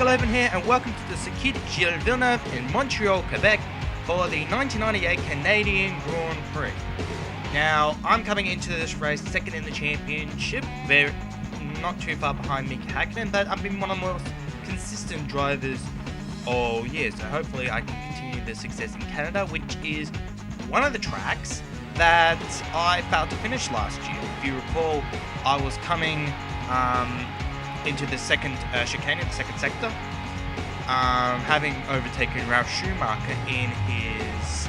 11 here, and welcome to the Circuit Gilles Villeneuve in Montreal, Quebec for the 1998 Canadian Grand Prix. Now, I'm coming into this race second in the championship, not too far behind Mika Häkkinen, but I've been one of the most consistent drivers all year, so hopefully I can continue the success in Canada, which is one of the tracks that I failed to finish last year. If you recall, I was coming into the second chicane in the second sector, having overtaken Ralf Schumacher in his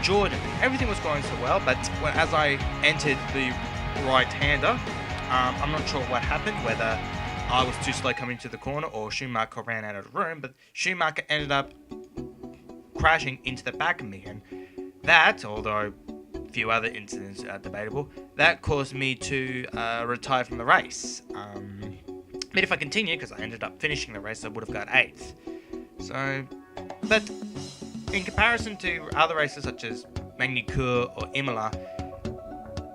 Jordan. Everything was going so well, but as I entered the right-hander, I'm not sure what happened, whether I was too slow coming to the corner or Schumacher ran out of room, but Schumacher ended up crashing into the back of me, and that, although a few other incidents are debatable, that caused me to retire from the race. But if I continue, because I ended up finishing the race, I would have got 8th. So, but in comparison to other races such as Magny-Cours or Imola,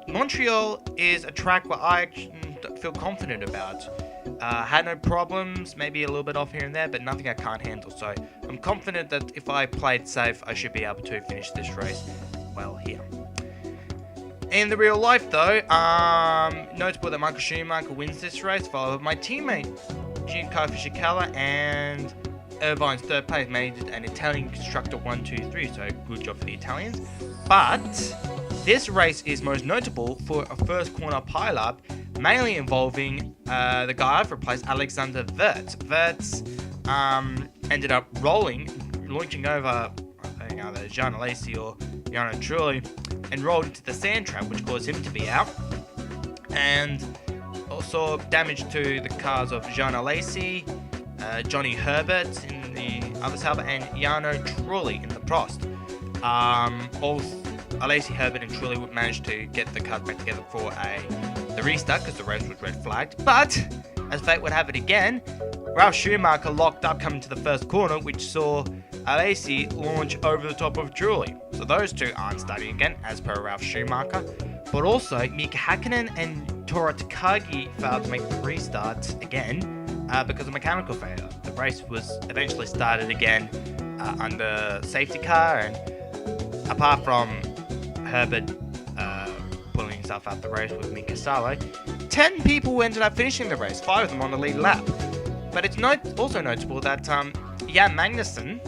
Montreal is a track where I feel confident about. Had no problems, maybe a little bit off here and there, but nothing I can't handle. So I'm confident that if I played safe, I should be able to finish this race well here. In the real life though, notable that Michael Schumacher wins this race, followed by my teammate Giancarlo Fisichella, and Irvine's third place made it an Italian constructor 1, 2, 3, so good job for the Italians. But this race is most notable for a first corner pileup, mainly involving the guy I've replaced, Alexander Wirtz. Wirtz ended up launching over, I think either Jean Alesi or Jarno Trulli, and rolled into the sand trap, which caused him to be out, and also damage to the cars of Jean Alesi, Johnny Herbert in the other Sauber, and Jarno Trulli in the Prost. Both Alesi, Herbert, and Trulli managed to get the cars back together for the restart because the race was red flagged. But as fate would have it again, Ralf Schumacher locked up coming to the first corner, which saw Alesi launch over the top of Trulli. So those two aren't starting again, as per Ralf Schumacher. But also, Mika Häkkinen and Tora Takagi failed to make the restart again because of mechanical failure. The race was eventually started again under safety car, and apart from Herbert pulling himself out the race with Mika Salo, 10 people ended up finishing the race, 5 of them on the lead lap. But it's also notable that Jan Magnussen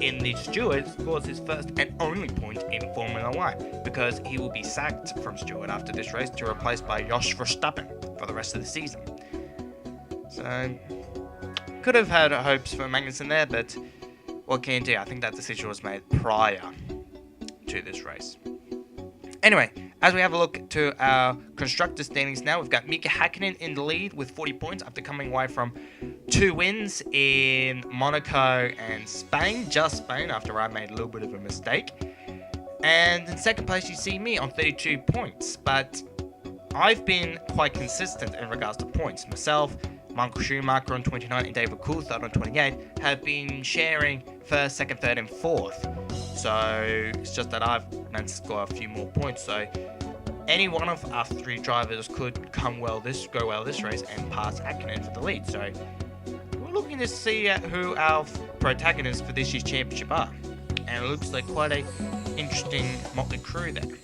in the stewards scores his first and only point in Formula 1, because he will be sacked from steward after this race to replaced by Jos Verstappen for the rest of the season. So, could have had hopes for Magnussen there, but what can you do? I think that decision was made prior to this race. Anyway, as we have a look to our constructor standings now, we've got Mika Häkkinen in the lead with 40 points after coming away from 2 wins in Monaco and Spain, just Spain, after I made a little bit of a mistake. And in second place, you see me on 32 points, but I've been quite consistent in regards to points. Myself, Michael Schumacher on 29 and David Coulthard on 28 have been sharing first, second, third, and fourth. So it's just that I've managed to score a few more points. So any one of our 3 drivers could go well this race and pass Häkkinen for the lead. So we're looking to see who our protagonists for this year's championship are, and it looks like quite a interesting motley crew there.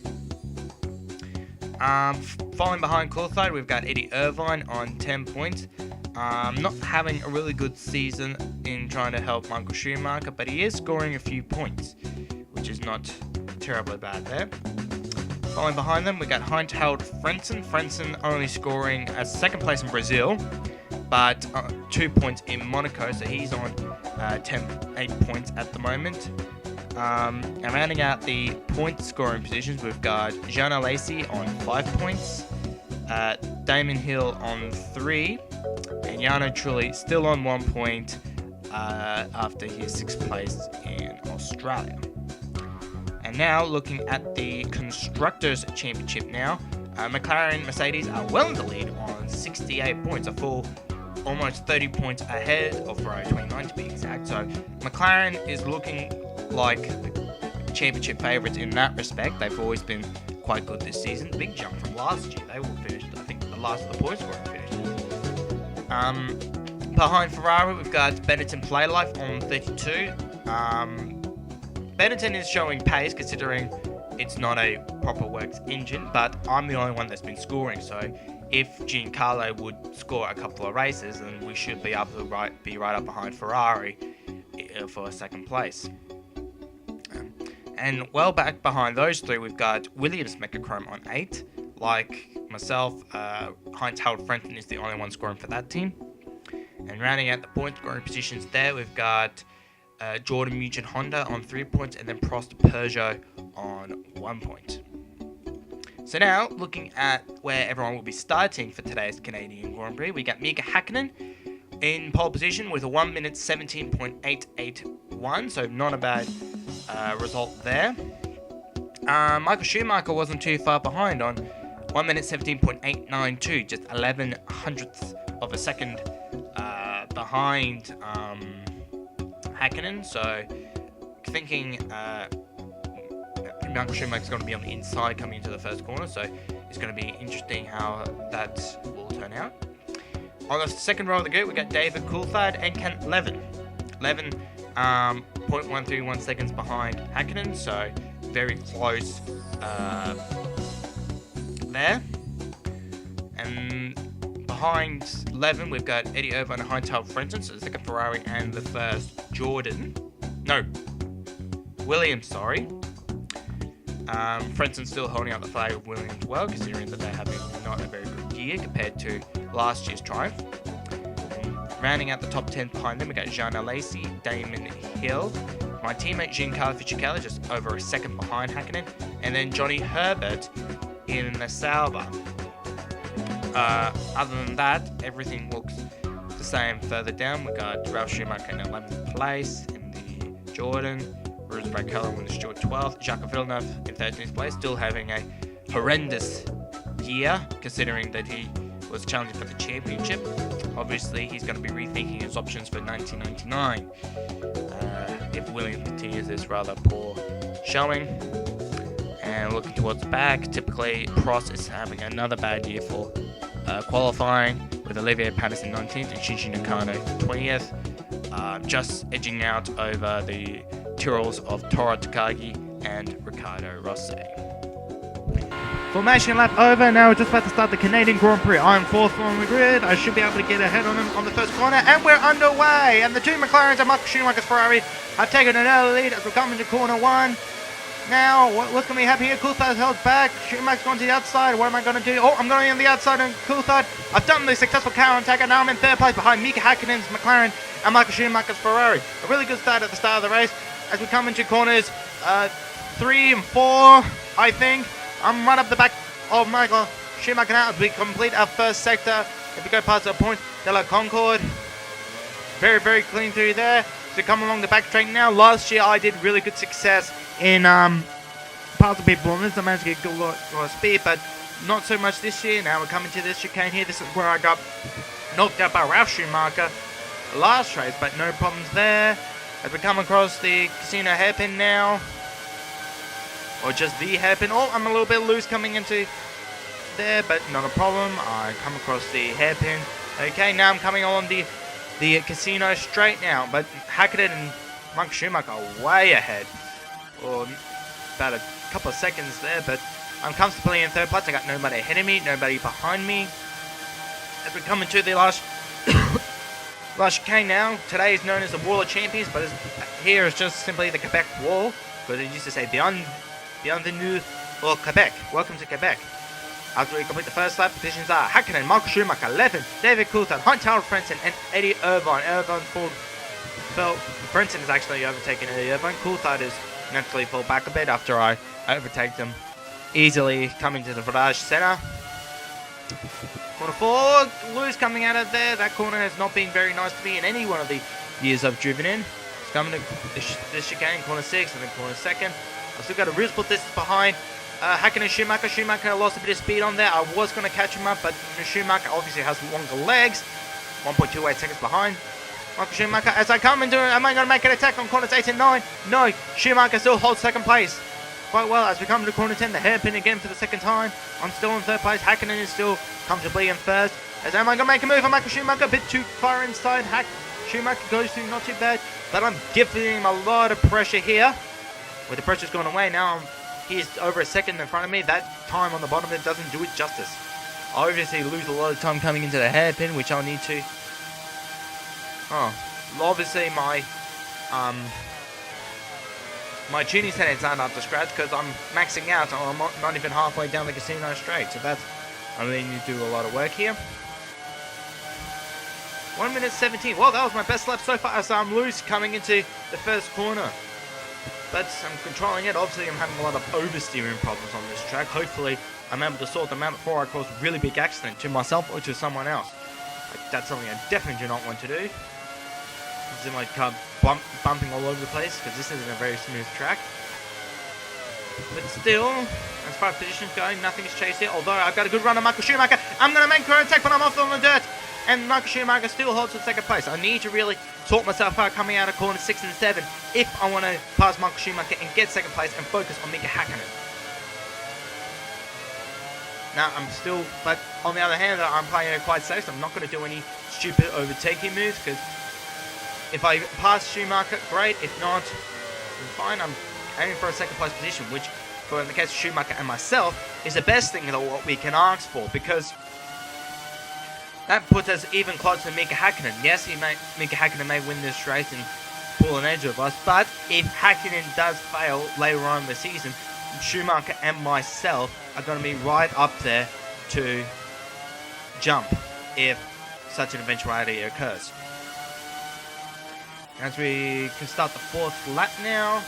Following behind Coulthard, we've got Eddie Irvine on 10 points. Not having a really good season in trying to help Michael Schumacher, but he is scoring a few points, which is not terribly bad there. Following behind them, we got Untitled Chapter. Frentzen only scoring a second place in Brazil, but 2 points in Monaco, so he's on 8 points at the moment. And rounding out the point scoring positions, we've got Jean Alesi on 5 points, Damon Hill on 3, and Jarno Trulli still on 1 point after his 6th place in Australia. And now looking at the Constructors' Championship now, McLaren and Mercedes are well in the lead on 68 points, a full almost 30 points ahead of Ferrari 29 to be exact. So McLaren is looking like the championship favourites in that respect. They've always been quite good this season. Big jump from last year. They were finished, I think the last of the points were finished. Behind Ferrari, we've got Benetton Playlife on 32. Benetton is showing pace considering it's not a proper works engine, but I'm the only one that's been scoring. So if Giancarlo would score a couple of races, then we should be able to be right up behind Ferrari for second place. And well back behind those three, we've got Williams Mechachrome on 8. Like myself, Untitled Chapter is the only one scoring for that team. And rounding out the point scoring positions there, we've got Jordan Mugen Honda on 3 points, and then Prost Peugeot on 1 point. So now, looking at where everyone will be starting for today's Canadian Grand Prix, we got Mika Häkkinen in pole position with a 1 minute 17.881, so not a bad result there. Michael Schumacher wasn't too far behind on 1 minute 17.892, just 11 hundredths of a second behind Häkkinen. So thinking Michael Schumacher's going to be on the inside coming into the first corner, so it's going to be interesting how that will turn out. On the second row of the grid, we got David Coulthard and Ken Levin. 0.131 seconds behind Häkkinen, so very close there. And behind Levin, we've got Eddie Irvine and Untitled Chapter, so the second Ferrari and the first Williams, sorry. Frenton's still holding up the flag of Williams well, considering that they're having not a very good year compared to last year's triumph. And rounding out the top 10 behind them, we got Jean Alesi, Damon Hill, my teammate Giancarlo Fisichella just over a second behind Häkkinen, and then Johnny Herbert in the Sauber. Other than that, everything looks the same further down. We got Ralf Schumacher in 11th place in the Jordan, Rubens Barrichello in the Stewart 12th, Jacques Villeneuve in 13th place, still having a horrendous year considering that he was challenging for the championship. Obviously, he's going to be rethinking his options for 1999 if Williams continues this rather poor showing. And looking towards the back, typically Prost is having another bad year for qualifying, with Olivier Panis 19th and Shinji Nakano 20th, just edging out over the Tyrrells of Toru Takagi and Riccardo Rossi. Formation lap over, now we're just about to start the Canadian Grand Prix. I'm fourth on the grid, I should be able to get ahead on them on the first corner, and we're underway! And the two McLarens and Michael Schumacher's Ferrari have taken an early lead as we come into corner one. Now, what's going to be happening here? Coulthard held back. Schumacher's going to the outside. What am I going to do? Oh, I'm going on the outside on Coulthard. I've done the successful counter attack, and now I'm in third place behind Mika Häkkinen's McLaren and Michael Schumacher's Ferrari. A really good start at the start of the race as we come into corners 3 and 4, I think. I'm right up the back of Michael Schumacher now as we complete our first sector. If we go past the Point de la Concorde, very, very clean through there. So come along the back straight now. Last year I did really good success in past the people on this. I managed to get a good lot of speed, but not so much this year. Now we're coming to this chicane here. This is where I got knocked out by Ralf Schumacher last race, but no problems there. As we come across the casino hairpin now, or just the hairpin. Oh, I'm a little bit loose coming into there, but not a problem. I come across the hairpin. Okay, now I'm coming on the casino straight now, but Häkkinen and Michael Schumacher are way ahead, or about a couple of seconds there, but I'm comfortably in third place. I got nobody ahead of me, nobody behind me. As we come into the last chicane now, today is known as the Wall of Champions, but here is just simply the Quebec Wall, because it used to say Bienvenue au Quebec, welcome to Quebec. After we complete the first lap, positions are Häkkinen, Michael Schumacher, Levin, David Coulthard, Untitled Chapter, and Eddie Irvine. Frenton has actually overtaken Eddie Irvine. Coulthard is naturally fall back a bit after I overtake them easily coming to the Virage Centre. Corner 4, loose coming out of there. That corner has not been very nice to me in any one of the years I've driven in. It's coming to this chicane, corner 6 and then corner 2nd. I've still got a reasonable distance behind Häkkinen and Schumacher. Schumacher lost a bit of speed on there. I was going to catch him up, but Schumacher obviously has longer legs. 1.28 seconds behind Michael Schumacher. As I come into it, am I going to make an attack on corners 8 and 9? No, Schumacher still holds second place. quite well as we come to corner 10. The hairpin again for the second time. I'm still in third place. Häkkinen is still comfortably in first. As am I going to make a move on Michael Schumacher? A bit too far inside. Schumacher goes through, not too bad. But I'm giving him a lot of pressure here. With the pressure's gone away now, he's over a second in front of me. That time on the bottom of it doesn't do it justice. I obviously lose a lot of time coming into the hairpin, which I'll need to. Obviously my tuning settings aren't up to scratch because I'm maxing out. I'm not even halfway down the casino straight, so that's I really need to do a lot of work here. 1 minute 17. Well, that was my best lap so far as I'm loose coming into the first corner. But I'm controlling it. Obviously, I'm having a lot of oversteering problems on this track. Hopefully, I'm able to sort them out before I cause a really big accident to myself or to someone else. That's something I definitely do not want to do. This is my car bumping all over the place because this isn't a very smooth track. But still, as far as positions go, nothing is chased here. Although I've got a good run on Michael Schumacher. I'm going to make her attack when I'm off on the dirt. And Michael Schumacher still holds in second place. I need to really sort myself out coming out of corner 6 and 7 if I want to pass Michael Schumacher and get second place and focus on Mika Häkkinen. Now, but on the other hand, I'm playing it quite safe, so I'm not going to do any stupid overtaking moves, because if I pass Schumacher, great. If not, I'm fine. I'm aiming for a second place position, which, for in the case of Schumacher and myself, is the best thing that what we can ask for, because that puts us even closer to Mika Häkkinen. Yes, Mika Häkkinen may win this race and pull an edge of us, but if Häkkinen does fail later on in the season, Schumacher and myself are going to be right up there to jump if such an eventuality occurs. As we can start the fourth lap now,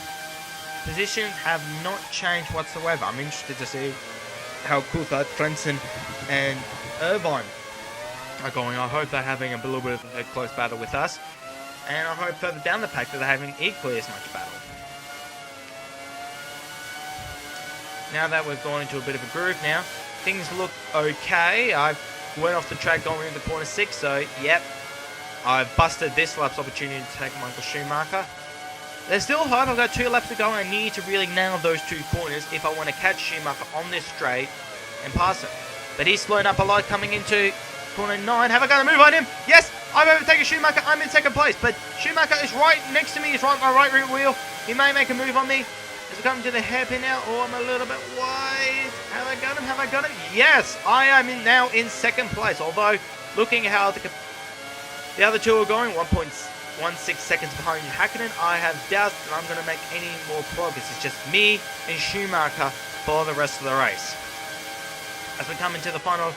positions have not changed whatsoever. I'm interested to see how Coulthard, Frentzen and Irvine are going. I hope they're having a little bit of a close battle with us, and I hope further down the pack that they're having equally as much battle. Now that we've gone into a bit of a groove now, things look okay. I went off the track going into corner 6, so yep, I've busted this lap's opportunity to take Michael Schumacher. They're still hard. I've got 2 laps to go. I need to really nail those 2 corners if I want to catch Schumacher on this straight and pass him. But he's slowing up a lot coming into corner 9. Have I got a move on him? Yes, I've overtaken Schumacher. I'm in second place, but Schumacher is right next to me. He's right on my right rear wheel. He may make a move on me. As we come to the hairpin now, I'm a little bit wide. Have I got him? Have I got him? Yes, I am now in second place. Although, looking at how the other 2 are going, 1.16 seconds behind Häkkinen, I have doubts that I'm going to make any more progress. It's just me and Schumacher for the rest of the race. As we come into the final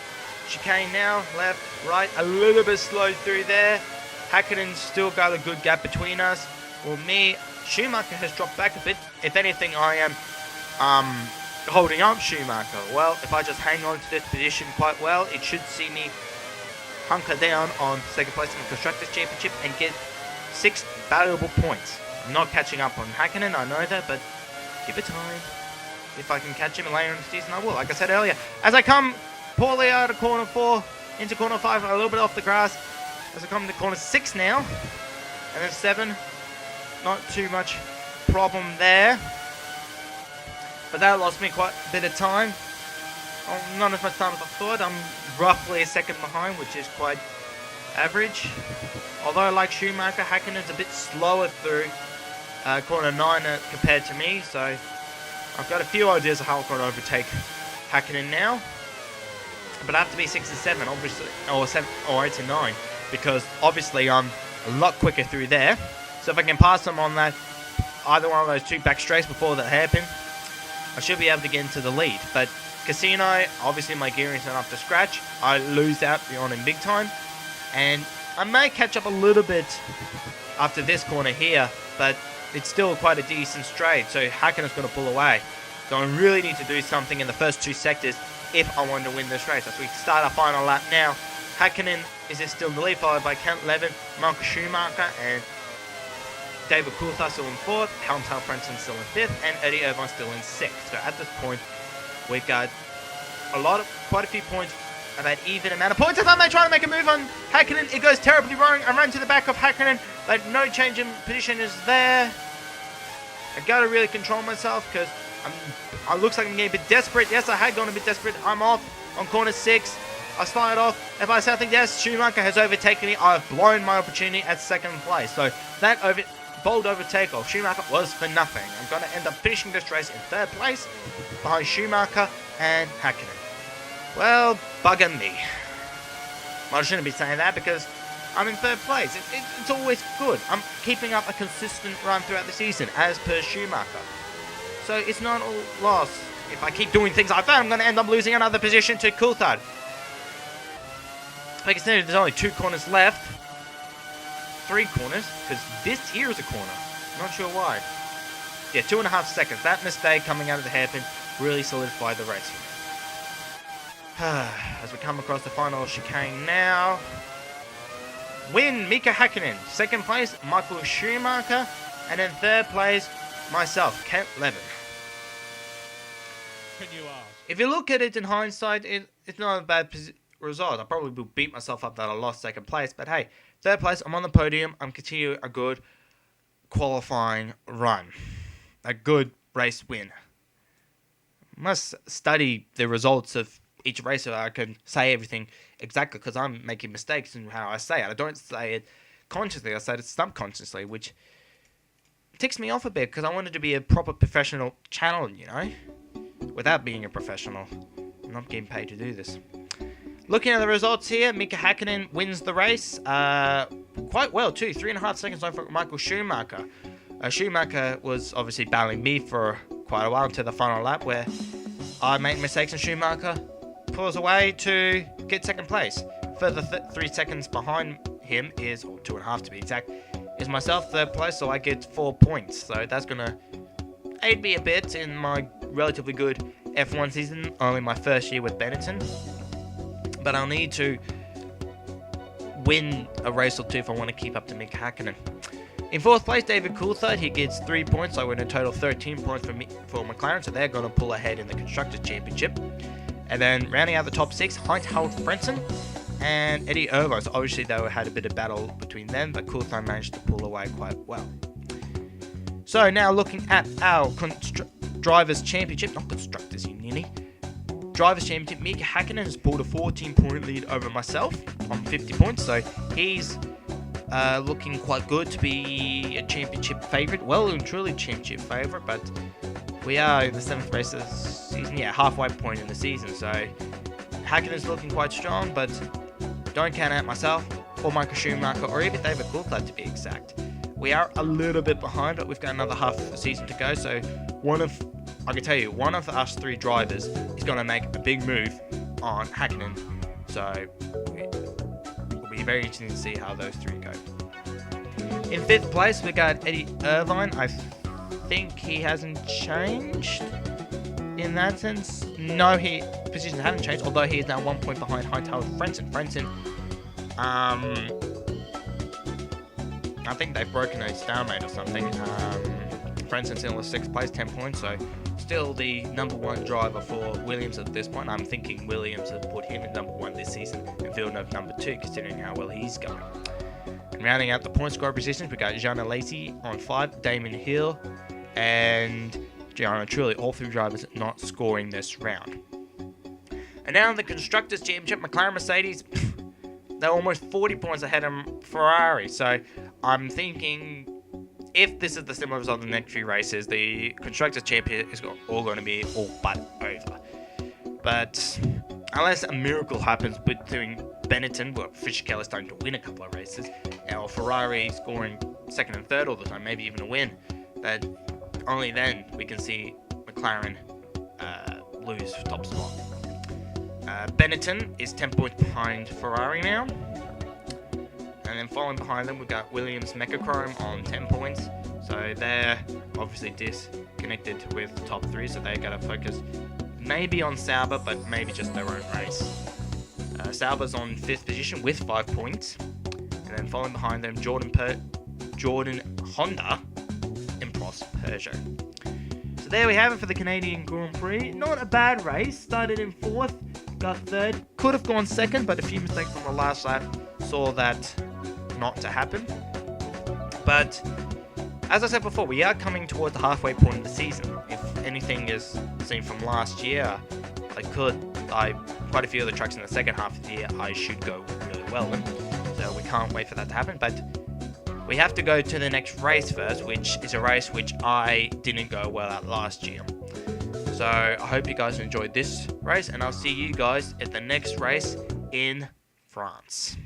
chicane now, left, right, a little bit slow through there. Häkkinen's still got a good gap between us. Well, Schumacher has dropped back a bit. If anything, I am holding up Schumacher. Well, if I just hang on to this position quite well, it should see me hunker down on second place in the Constructors' Championship and get 6 valuable points. I'm not catching up on Häkkinen, I know that, but give it time. If I can catch him later in the season, I will. Like I said earlier, as I come poorly out of corner 4 into corner 5, a little bit off the grass, as I come to corner 6 now, and then 7, not too much problem there. But that lost me quite a bit of time. Not as much time as I thought. I'm roughly a second behind, which is quite average. Although, like Schumacher, Häkkinen's a bit slower through corner 9 compared to me, so I've got a few ideas of how I'm going to overtake Häkkinen now. But I have to be 6 and 7, obviously, or 8 and 9, because obviously I'm a lot quicker through there. So if I can pass them on that, either one of those 2 back straights before the hairpin, I should be able to get into the lead. But Casino, obviously my gearing's not up to scratch. I lose out on him big time. And I may catch up a little bit after this corner here, but it's still quite a decent straight. So Häkkinen's going to pull away. So I really need to do something in the first 2 sectors if I want to win this race. As we start our final lap now, Häkkinen is still in the lead, followed by Kent Levin, Michael Schumacher, and David Coulthard still in 4th, Helmut Frentzen still in 5th, and Eddie Irvine still in 6th. So at this point, we've got quite a few points, about even amount of points. If I may try to make a move on Häkkinen, it goes terribly wrong. I run to the back of Häkkinen, but no change in position is there. I gotta really control myself because It looks like I'm getting a bit desperate. Yes, I had gone a bit desperate. I'm off on corner 6. I started off. If I say yes, Schumacher has overtaken me. I've blown my opportunity at second place. So that bold overtake of Schumacher was for nothing. I'm going to end up finishing this race in 3rd place behind Schumacher and Häkkinen. Well, bugger me. I shouldn't be saying that because I'm in 3rd place. It's always good. I'm keeping up a consistent run throughout the season as per Schumacher. So it's not all lost. If I keep doing things like that, I'm going to end up losing another position to Coulthard. Like I said, there's only 2 corners left. 3 corners, because this here is a corner. Not sure why. Yeah, 2.5 seconds. That mistake coming out of the hairpin really solidified the race for me. As we come across the final chicane now. Win, Mika Häkkinen. 2nd place, Michael Schumacher. And in 3rd place, myself, Kent Levin. If you look at it in hindsight, it's not a bad result. I probably will beat myself up that I lost 2nd place. But hey, 3rd place, I'm on the podium. I'm continuing a good qualifying run. A good race win. Must study the results of each race so I can say everything exactly, because I'm making mistakes in how I say it. I don't say it consciously, I say it subconsciously, which ticks me off a bit because I wanted to be a proper professional channel, you know, without being a professional. I'm not getting paid to do this. Looking at the results here, Mika Häkkinen wins the race quite well too, 3.5 seconds over Michael Schumacher. Schumacher was obviously battling me for quite a while until the final lap where I made mistakes and Schumacher pulls away to get 2nd place. Further 3 seconds behind him is, or 2.5 to be exact, is myself, 3rd place, so I get 4 points. So that's going to aid me a bit in my relatively good F1 season, only my 1st year with Benetton. But I'll need to win a race or 2 if I want to keep up to Mika Häkkinen. In 4th place, David Coulthard, he gets 3 points, so I win a total 13 points for McLaren, so they're going to pull ahead in the Constructors' Championship. And then rounding out the top 6, Häkkinen Frentzen and Eddie Irvine. So obviously they had a bit of battle between them, but Coulthard managed to pull away quite well. So now looking at our Drivers' Championship, not Constructors, you ninny. Drivers' Championship, Mika Häkkinen has pulled a 14-point lead over myself on 50 points, so he's looking quite good to be a championship favourite. Well and truly championship favourite, but we are in the 7th race of the season, halfway point in the season, so Häkkinen's looking quite strong, but don't count out myself, or Michael Schumacher, or even David Coulthard to be exact. We are a little bit behind, but we've got another half of the season to go, so I can tell you, one of us 3 drivers is going to make a big move on Häkkinen, so it will be very interesting to see how those 3 go. In 5th place, we got Eddie Irvine. I think he hasn't changed in that sense. No, positions haven't changed, although he is now 1 point behind Häkkinen Frentzen. Frentzen, I think they've broken a stalemate or something. Frenson's still in 6th place, 10 points, so still the number 1 driver for Williams at this point. I'm thinking Williams have put him in number 1 this season and Villeneuve number 2, considering how well he's going. And rounding out the point score positions, we got Jean Alesi on 5, Damon Hill, and Gianna Trulli, all 3 drivers not scoring this round. And now in the Constructors' Championship, McLaren Mercedes, they're almost 40 points ahead of Ferrari, so I'm thinking if this is the similar result in the next few races, the Constructors' Championship is all going to be all but over. But unless a miracle happens between Benetton, well, Fisichella is starting to win a couple of races, or Ferrari scoring 2nd and 3rd all the time, maybe even a win, that only then we can see McLaren lose top spot. Benetton is 10 points behind Ferrari now. And then following behind them, we've got Williams Mechachrome on 10 points. So they're obviously disconnected with the top 3, so they got to focus maybe on Sauber, but maybe just their own race. Sauber's on 5th position with 5 points. And then following behind them, Jordan Honda and Prost Peugeot. So there we have it for the Canadian Grand Prix. Not a bad race. Started in 4th, got 3rd. Could have gone 2nd, but a few mistakes on the last lap saw that not to happen. But as I said before, we are coming towards the halfway point of the season. If anything is seen from last year, quite a few of the tracks in the second half of the year I should go really well in. So we can't wait for that to happen. But we have to go to the next race first, which is a race which I didn't go well at last year. So I hope you guys enjoyed this race, and I'll see you guys at the next race in France.